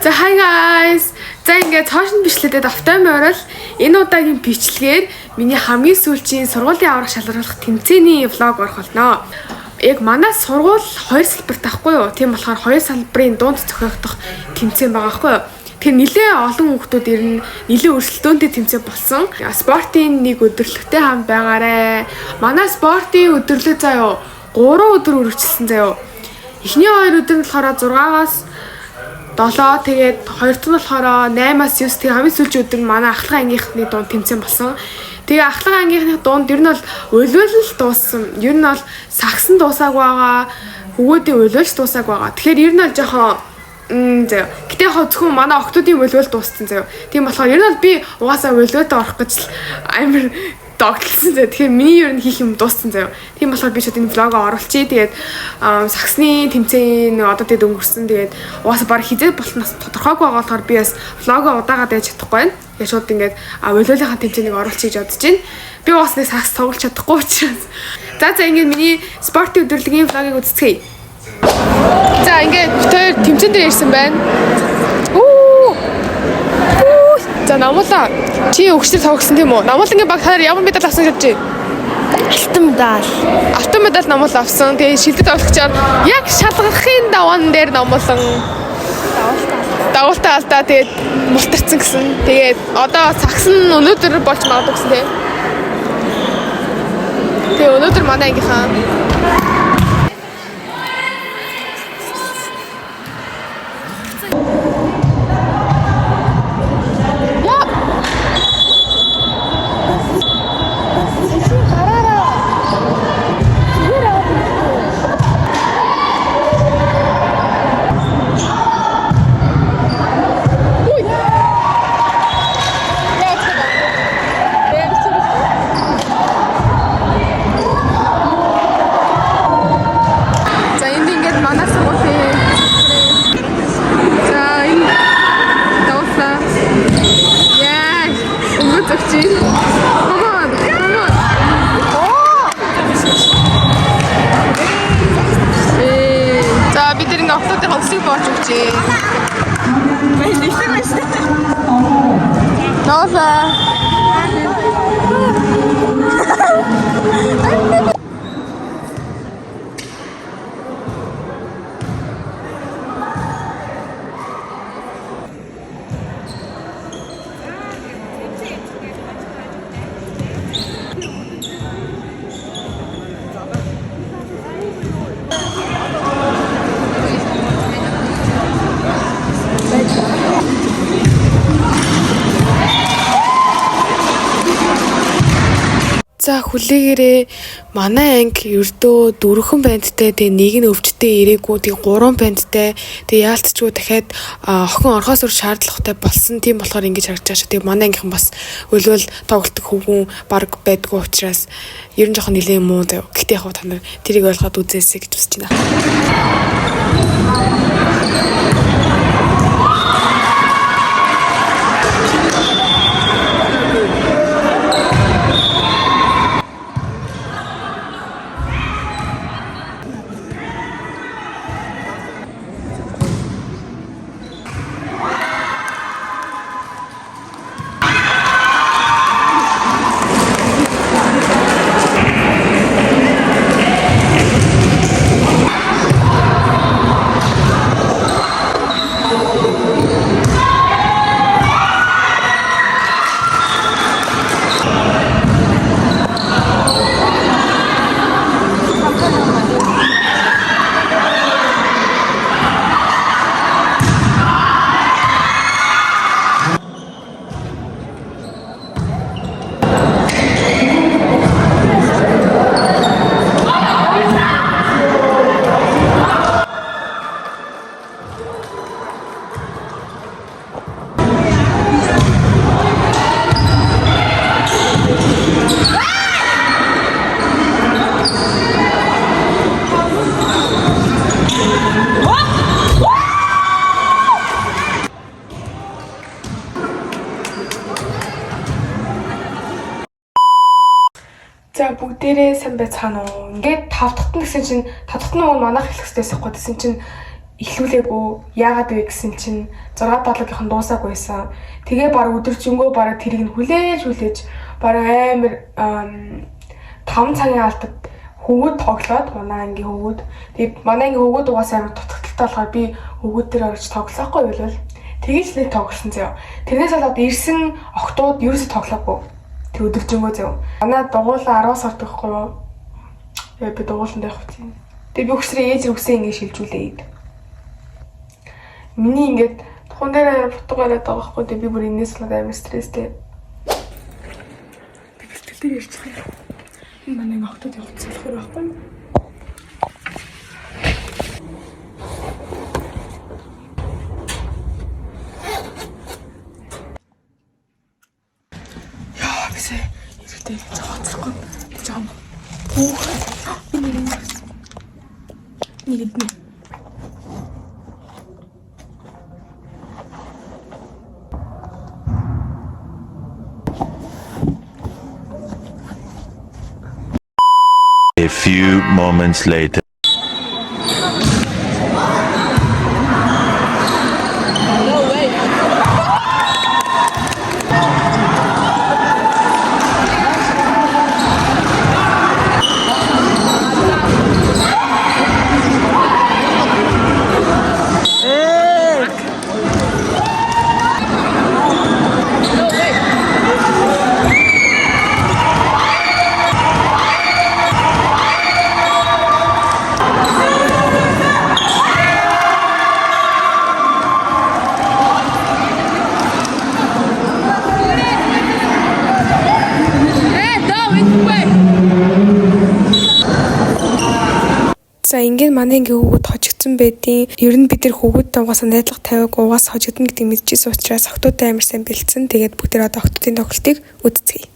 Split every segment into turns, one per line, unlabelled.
За hi guys. За ингээд цоошин бичлэдэд автомобиль орол энэ удаагийн бичлэгээр миний хамгийн сүүлчийн сургуулийн аврах шалгаруулах тэмцээний влог орох болно. Яг манай сургууль хоёр салбарт тахгүй юу? Тийм болохоор хоёр салбарын дунд зохиогдох тэмцээн байгаа байхгүй юу? Тэр нэлээ олон хүүхдүүд ирнэ, нэлээ өрсөлдөөнтэй тэмцээн болсон. Спортын нэг өдөрлөгтэй хамт байгаарэ. Манай спортын өдөрлөг заяа 3 өдөр үргэлжилсэн заяа. Эхний 2 өдөр нь болохоор 6-аас 7 тэгээд хоёр дахь нь болохоор 8-аас 9 тэгээд хамгийн сүүлийн өдөр нь манай ахлах ангийнхны дунд тэмцээн болсон. Тэгээ ахлах ангийнхны дунд ер нь бол уйлвал дууссан. Ер нь бол сагсан дуусааг байгаа. Хөвгүүдийн уйлвалж дуусааг байгаа. Тэгэхээр ер нь бол жоохон заяа. Гэтэ яг зөвхөн манай октодын уйлвал дууссан заяа. Тийм болохоор ер нь бол би угаасаа уйлвалд орох гэж амар догтлсон заяа. Тэгэхээр миний ер нь хийх юм дууссан заяа. Тийм болохоор би ч энэ влогоо оруулчихъя. Тэгээд сагсны тэмцээн одоо тэгээд өнгөрсөн. Тэгээд угаасаа баг хизээ болтноос тодорхойгүй байгаа болохоор би бас влогоо удаагаад байж чадахгүй байна. Тэгээд шууд ингээд уйлвалынхаа тэмцээнийг оруулчихъя гэж бодож байна. Би угаасаа сагс тоглож чадахгүй учраас. За ингээд миний спортын өдрөлгийн влогийг үзцгээе. За ингээд битээр тэмцээн дээр ирсэн байна. За намуулаа. Чи өгчдөр тоглосон тийм үү? Намуулангийн баг хараа ямар медаль авсан гэж байна?
Алтан медаль.
Алтан медаль намуул авсан. Тэгээ шилдэг тоглогчоор яг шалгахын даваан дээр намуулан дагуултаа алдаа тэгээд мултарсан гэсэн. Тэгээд одоо сагс нь өнөөдөр болж магадгүй гэсэн тийм. Тэгээ өнөөдөр манай ангийнхаа За хүлээгээрээ манай анги ердөө 4 бандтай тэгээ нэг нь өвчтөе ирээгүй тэгээ 3 бандтай тэгээ яалтчгүй дахиад охин орхоос өр шаардлагатай болсон. Тийм болохоор ингэж харагдаж байгаа шүү. Тэгээ манай ангийнхан бас өлвөл тоглолтог хөвгүн баг байдгүй учраас ер нь жоохон нэлээд муу заяа. Гэхдээ яг та нар тэрийг ойлгоод үзээсэй гэж хүсэж байна. За бүгдээрээ сайн байцгаана уу. Ингээд 5 дахь нь гэсэн чинь 5 дахь нь манайх хэлэх хэрэгтэйс байхгүй гэсэн чинь эхлүүлээгүй. Яагаад вэ гэсэн чинь 6 7-гийн дуусаагүй байсан. Тэгээ баг өдөржингөө баг тэрийг нь хүлээж баг амар 5 цагийн алдад хөвгүүд тоглоод манай ангийн хөвгүүд. Тэгээд манай ангийн хөвгүүд угаасаа амар дутагдaltaй болохоор би хөвгүүд дээр орж тоглохгүй байлвал тэгэж нэг тоглосон заяа. Тэрнээс болоод ирсэн октод ерөөсө тоглоогүй. Тэг өдөржингөө заяа. Манай дугуулаа 10-аас ордог байхгүй юу? Би дугууланд явах тийм. Тэгээ би өгсрээ ээж үгсээ ингэ шилжүүлээд. Миний ингээд тухайн дээр фото гараад байгаа байхгүй. Тэгээ би бүр энэс болоод амар стресстэй. Би бэлтгэл дээр ирчихлээ. Энэ манай октод явах болохоор байхгүй юу?
A few moments later.
За ингээд манай ингээ хөвгүүд хожигдсон байдیں۔ Ер нь бид нар хөвгүүдтэй угаасаа найдлага тавиаг угаас хожигдно гэдэг мэдчихсэн учраас охтуудтай амар сайн бэлдсэн. Тэгээд бүгд тэр одоо охтуудын тоглолтыг үзцгээе.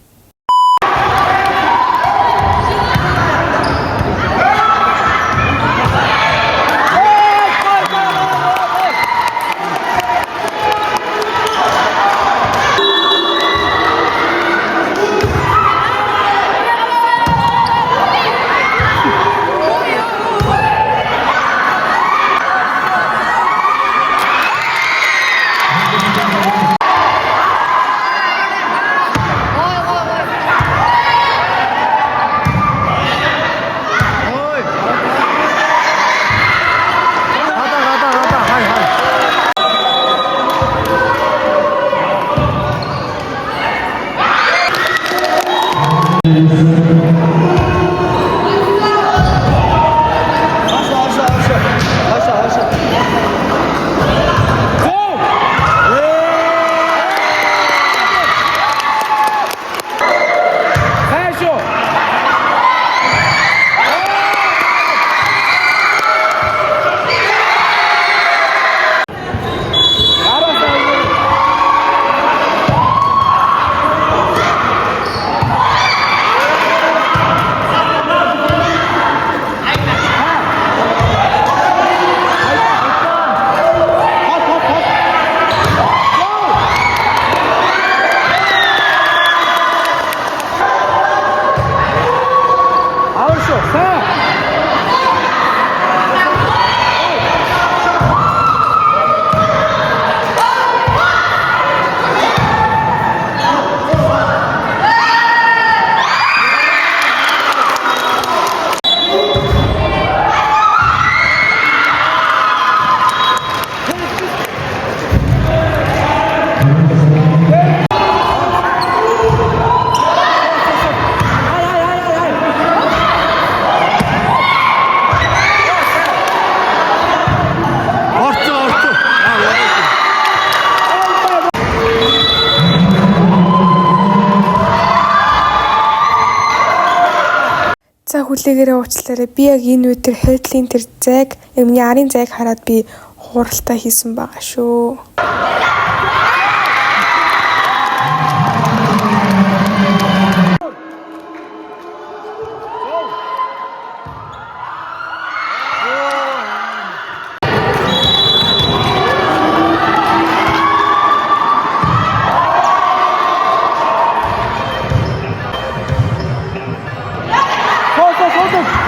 За хүлээгээрээ уучлаарай. Би яг энэ үед тэр хайдлын тэр зайг, миний арын зайг хараад би хууралтаа хийсэн байгаа шүү.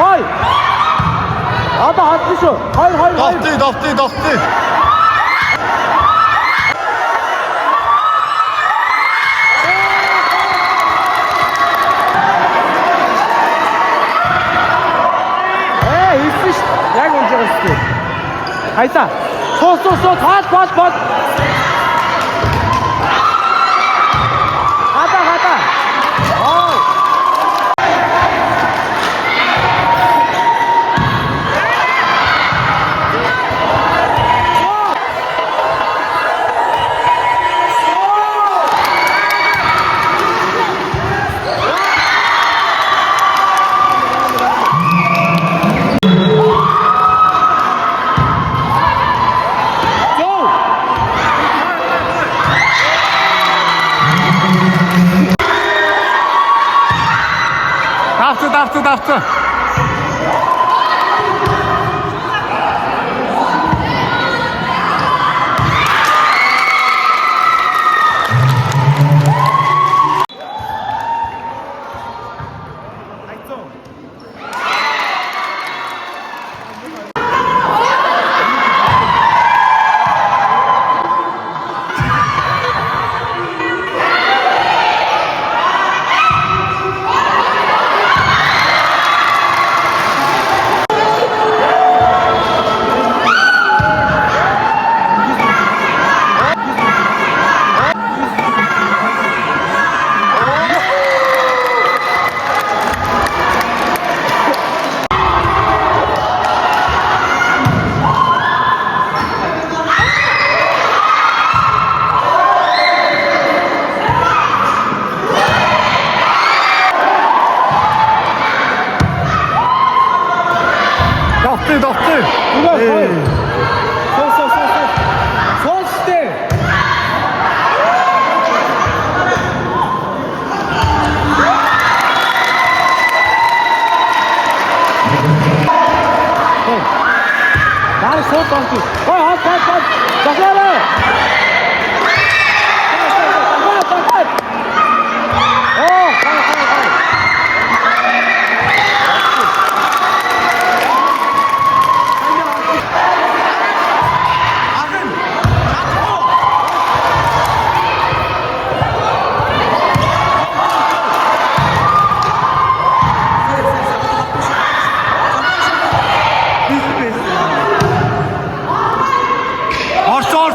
Хой. Одоо хатсан шүү. Довты.
Хэлсэн шүү. Яг унж байгаа шүү. Хайта. Суу. Хаад. Хата. Ой.
Давты. Довты. Суу штэ. Дай суу томч. Ой, хат. Захиалаа. Орцоо.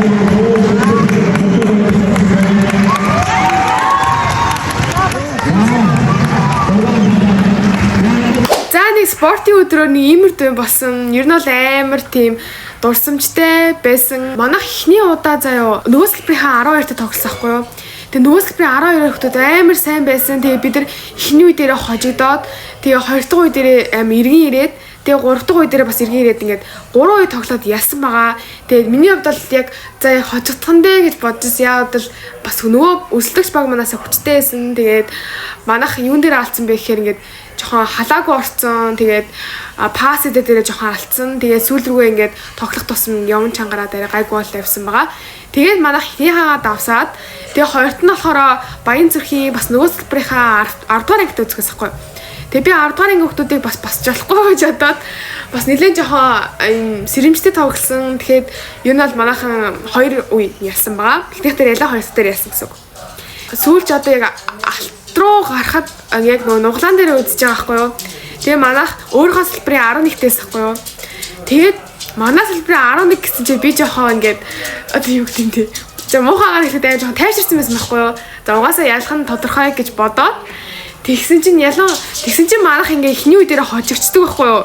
За нэг спортын өдрөө нэг иймэр дүү болсон. Ер нь бол амар тийм дурсамжтай байсан. Манайх эхний удаа заяо нөгөө салбарынхаа 12-т тоглосон байхгүй юу? Тэгээ нөгөө салбарын 12 хүмүүс амар сайн байсан. Тэгээ бид нар эхний үе дээрээ хожигдоод тэгээ хоёр дахь үе дээрээ амар эргэн ирээд тэгээ гурав дахь үе дээрээ бас эргэн ирээд ингээд 3 үе тоглоод яасан байгаа. Тэгээ миний хувьд бол яг за хожигдох нь дээ гэж бодож яавал бас нөгөө өрсөлдөгч баг манаас хүчтэй байсан. Тэгээд манайх юун дээр алдсан бэ гэхээр ингээд жоохон халаагүй орцсон. Тэгээд пасс дээр жоохон алдсан. Тэгээд сүүл рүүгээ ингээд тоглох тусам явн чангараа дээр гайгүй бол явсан байгаа. Тэгээд манайх ихнийхээ давсаад тэгээ хоёрт нь болохоор Баян зүрхийн бас нөгөө салбарынхаа 10 дугаар ангид үзэхээс ахгүй. Тэгээ би 10 дугаар анги хүмүүсийг бас басч болохгүй гэж бодоод бас нэлээд жоохон сэрэмжтэй тоглосон. Тэгэхээр юу нь бол манайхан 2 үе ярьсан байгаа. Эхнийх дээр ялаа хоёр дээр ярьсан гэсэн үг. Сүүлч одоо яг алт руу гарахад яг нөгөө нуглаан дээр үзэж байгаа байхгүй юу. Тэгээ манайх өөрийнхөө салбарын 11-ээс ахгүй юу. Тэгээд манай салбарын 11 гэсэн чинь би жоохон ингээд одоо юу гэдэг юм те. За муухайгаар ихэд аяа жоохон тайвширсан байсан байхгүй юу. За угаасаа ялах нь тодорхой гэж бодоод тэгсэн чинь манайх ингээ эхний үе дээр хожигчдаг байхгүй юу.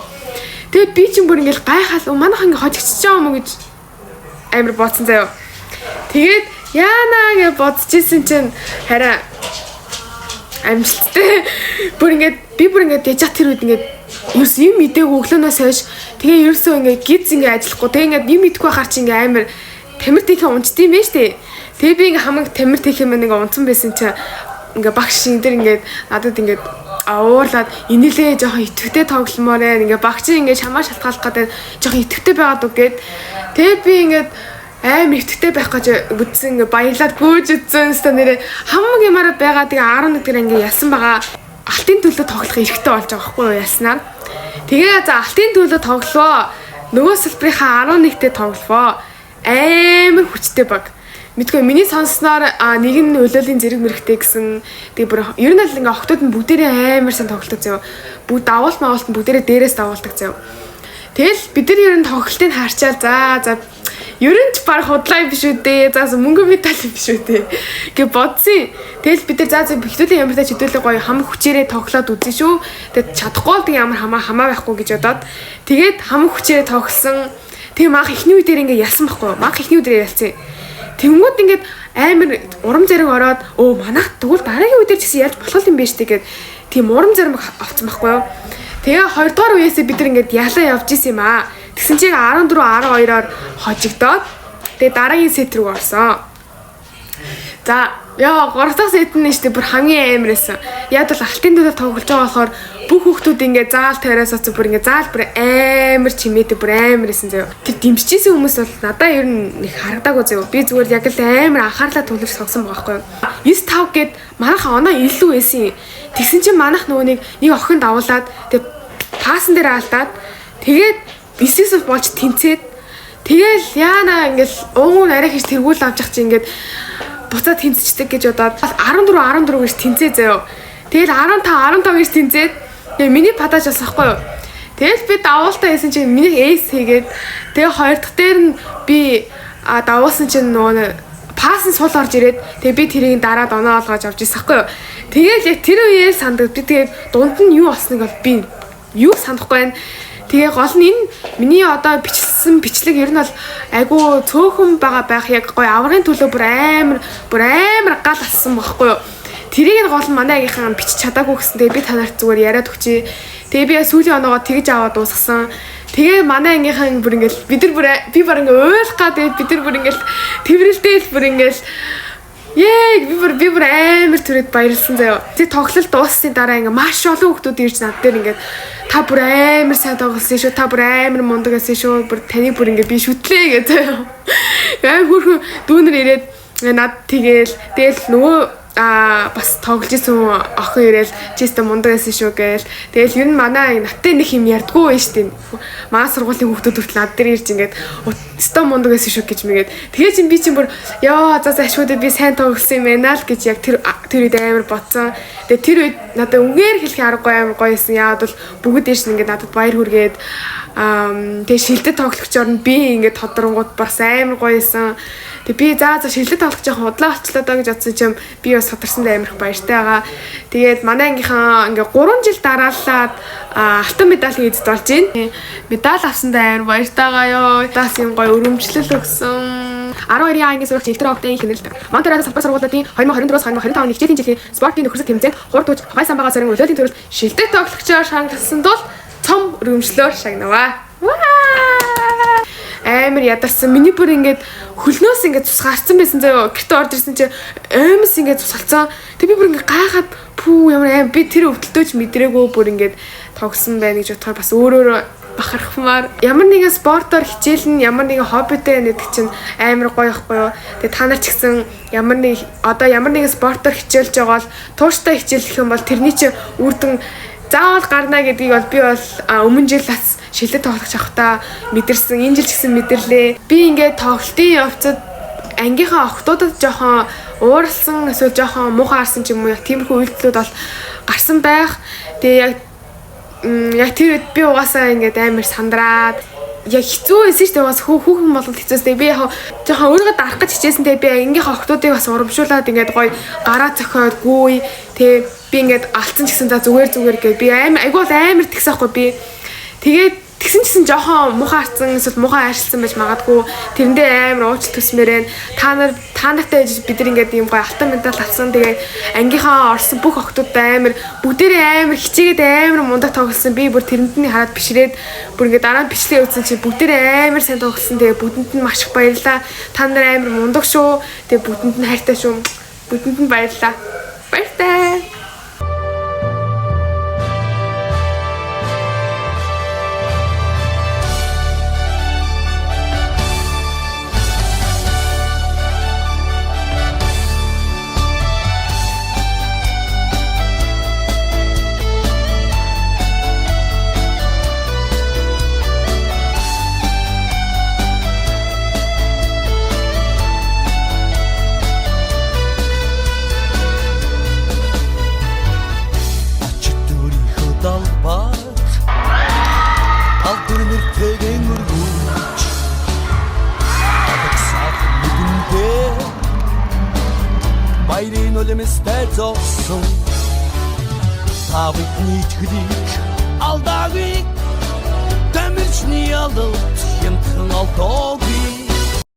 Тэгээд би чинь бүр ингээл гайхал манайх ингээ хожигчж байгаа юм уу гэж амар бодсон заяа. Тэгээд яанаа гэж бодчихсэн чинь хараа амжилттай бүр ингээд яжат тэр үед ингээд ерөөс юм мэдээг өглөөнөөс хойш тэгээ ерөөсөө ингээд гиз ингээд ажиллахгүй тэгээ ингээд юм мэдэхгүй байхаар чи ингээд амар тамир тэхэн унцд юм байна штэ. Тэгээ би ингээд хамаг тамир тэхэн маань ингээд унцсан байсан чи ингээд багш шин дээр ингээд надад ингээд уурлаад инээлээ жоохон итгэвтэй тогломоор ээ ингээд багч ингээд шамаа шалтгаалах гэдэг жоохон итгэвтэй байгаад үгээд тэгээ би ингээд амар итгэвтэй байх гэж үзсэн ингээ баярлаад гүйж үзсэн өстө нэрээ хамаг юмараа байгаа тэгээ 11 дээр ингээ ялсан байгаа алтын төлөө тоглох эрхтэй болж байгаа байхгүй юу ялснаар тэгээ за алтын төлөө тоглоо нөгөө салбарынхаа 11-т тоглоо амар хүчтэй баг мэдгүй миний сонсноор нэг нь уйлалын зэрэг мэрэгтэй гэсэн тэгээ бүр ер нь л ингээ охтууд нь бүгдээрээ амар сайн тоглолдог заяа бүгд давуулт маавалт нь бүгдээрээ дээрээс давуулдаг заяа тэгэл бид нар ер нь тоглолтыг харчаал за ер нь ч баг худлаа биш үү дээ. За мөнгө медаль биш үү дээ. Гэ бодсон. Тэгэл бид нар за хэдүүлээ ямар тач хэдүүлээ гоё хамаг хүчээрээ тоглоод үзэн шүү. Тэгэд чадахгүй бол тэг ямар хамаа байхгүй гэж бодоод тэгээд хамаг хүчээрээ тоглосон. Тэг маах ихний үе дээр ингээ ясан байхгүй. Маах ихний үе дээр ялцсан. Тэнгүүд ингээд амар урам зэрэг ороод манайх тэгвэл дараагийн үе дээр ч гэсэн ялж болох юм биш үү гэд тийм урам зэрэг авсан байхгүй юу. Тэгээ 2 дугаар үеэсээ бид нар ингээд ялаа явж исэн юм аа. Тэгсэн чинь 14 12-оор хожигдоод тэгээ дараагийн сет рүү орсон. За яа 3 дахь сет нь штэ бүр хамгийн амар байсан. Яг бол алтын төлөө тоглож байгаа болохоор бүх хүүхдүүд ингээд заал тариас оцсон бүр ингээд заал бүр амар чимээтэй бүр амар байсан заяа. Тэр дэмжижсэн хүмүүс бол надаа ер нь их харагдаагүй заяа. Би зүгээр яг л амар анхаарлаа төвлөрч сонссон байгаа байхгүй юу. 9-5 гээд манайх оноо илүү байсан. Тэгсэн чинь манайх нөгөө нэг охин давуулаад тэгээ пассан дээр алдаад тэгээд 9-с болж тэнцээд тэгэл яана ингээл уугуун арай хийж тэргүүл авч явах чи ингээд буцаад тэнцчихдэг гэж бодоод 14 гэж тэнцээ заяа. Тэгэл 15 гэж тэнцээд тэгээ миний падаж бас ахгүй юу. Тэгэл би давуултаа хийсэн чинь миний эйс хийгээд тэгээ хоёр дахь дээр нь би давуулсан чинь нөгөө пасс нь сул орж ирээд тэгээ би тэрийг дараад оноо олгож авч ирсэн хгүй юу. Тэгэл яг тэр үеэр санддаг би тэгээ дунд нь юу болсныг бол би юу санахгүй байна. Тэгээ гол нь энэ миний одоо бичлсэн бичлэг ер нь бол айгу цөөхөн байх яг гоё аврагын төлөө бүр амар гал алсан байхгүй юу. Тэрийг гол нь манай агийнхан бичиж чадаагүй гэсэн. Тэгээ би танарт зүгээр яриад өгчээ. Тэгээ би сүүлийн оноогоо тэгж аваад дуусгасан. Тэгээ манай ангийнхан бүр ингээл би бүр ингээ уйлах гэдэг бид нар бүр ингээл тэрвэрлдэл бүр ингээл би бүр амар түрээд баярлсан заяа. Тэгээ тоглолт дууссны дараа ингээ маш олон хүмүүс ирж над дээр ингээ та бүр амар сайн тоглосон шүү. Та бүр амар мундаг байсан шүү. Бүр таныг бүр ингээ би шүтлээ гэж заяа. Амар бүрхэн дүүнэр ирээд над тэгэл нөгөө бас тоглож исэн охин ирээл чистэ мундаг байсан шүү гээл. Тэгэл ер нь манай наттай нэг юм ярьдгүй байж тээ. Маа сургуулийн хүүхдүүд хүртэл над дээр ирж ингээд өстө мундаг байсан шүү гэж мэгээд. Тэгээ чи би бүр за ашгуудаа би сайн тоглосон юм байна л гэж яг тэр үед амар бодсон. Тэгээ тэр үед надад үгээр хэлэх аргагүй амар гоёсэн. Яагаад бол бүгд дэш ингээд надад баяр хүргээд тэгээ шилдэт тоглогчоор нь би ингээд тодорнгууд бас амар гоёсэн. Тэгээ би за шилдэт тоглох жоохон удлаа болчлоо даа гэж бодсон чинь би бас садарсанд амар их баяртай байгаа. Тэгээд манай ангийнхаа ингээд 3 жил дараалаад алтан медалийн эзэд болж байна. Медаль авсандаа амар баяртай байгаа ёо. Тас юм гоё өрөмжлөл өгсөн. 12 ангис сурагч Илтер Октын хяналтар. Монтерадо салбар сургуулиудын 2024-2025 оны хичээлийн жилийн спортын нөхөрсөг тэмцээнд хурд туж хогой самбагаа сарын өглөөний төрөлд шилдэг тоглогчоор шагналсан тул цом өрөмжлөөр шагнаваа. Амар ядарсан. Миний бүр ингээд хөлнөөс ингээд цус гарцсан байсан заяа. Гэртээ орж ирсэн чи аимс ингээд цус алцсан. Тэг би бүр ингээд гайхаад пүү ямар аим би тэр өвдөлтөөч мэдрээгүй бүр ингээд тогсон байна гэж бодохоор бас өөрөө бахархмаар ямар нэгэн спортоор хичээлэн ямар нэгэн хоббитэй нэгдэг чинь амар гоё ихгүй юу. Тэгээ та нар ч гэсэн ямар нэгэн спортоор хичээлж байгаа бол тууштай хичээлэх юм бол тэрний чинь үрдэн заавал гарна гэдгийг бол би бол өмнө жил бас шилдэг тоглож авахтаа мэдэрсэн. Энэ жил ч гэсэн мэдэрлээ. Би ингээд тоглолтын явцад ангийнхаа охтуудад жоохон ууралсан эсвэл жоохон муухай харсан ч юм уу. Тиймэрхүү үйлдэлүүд бол гарсан байх. Тэгээ яг тэр үед би угаасаа ингээд амар сандраад яг хэцүү байсан шүү дээ. Бас хүүхэн болол хэцүүстэй. Би яг жоохон өөрийгөө дарах гэж хичээсэнтэй би ангийнхаа охтуудыг бас урамшуулад ингээд гоё гараа зохиод гүйе. Тэгээ би ингээд алдсан ч гэсэн за зүгээр гэж би амар тэгсэхгүй би. Тэгээд тэгсэн чсэн жоохон муухай харцсан эсвэл муухай ашигласан байж магадгүй. Тэрэндээ амар ууч төсмөр байна. Та нартай бид нар ингээд юм гоё алтан медаль авсан. Тэгээ ангийнхаа орсон бүх охтуудаа амар бүгдээрээ амар хичээгээд амар мундаг тоглосон. Би бүр тэрэндээ хараад бишрээд бүр ингээд дараа нь бичлээ өгсөн чи бүгдээрээ амар сайн тоглосон. Тэгээ бүгдэнд нь маш их баярлалаа. Та нар амар мундаг шүү. Тэгээ бүгдэнд нь хайртай шүү. Бүгдэнд нь баярлалаа. Баяртай.
Баярын үлэмстэй зогсон Тавитны чөлийг алдаагүй Тамирчны алдалт Ямтхан алдаагүй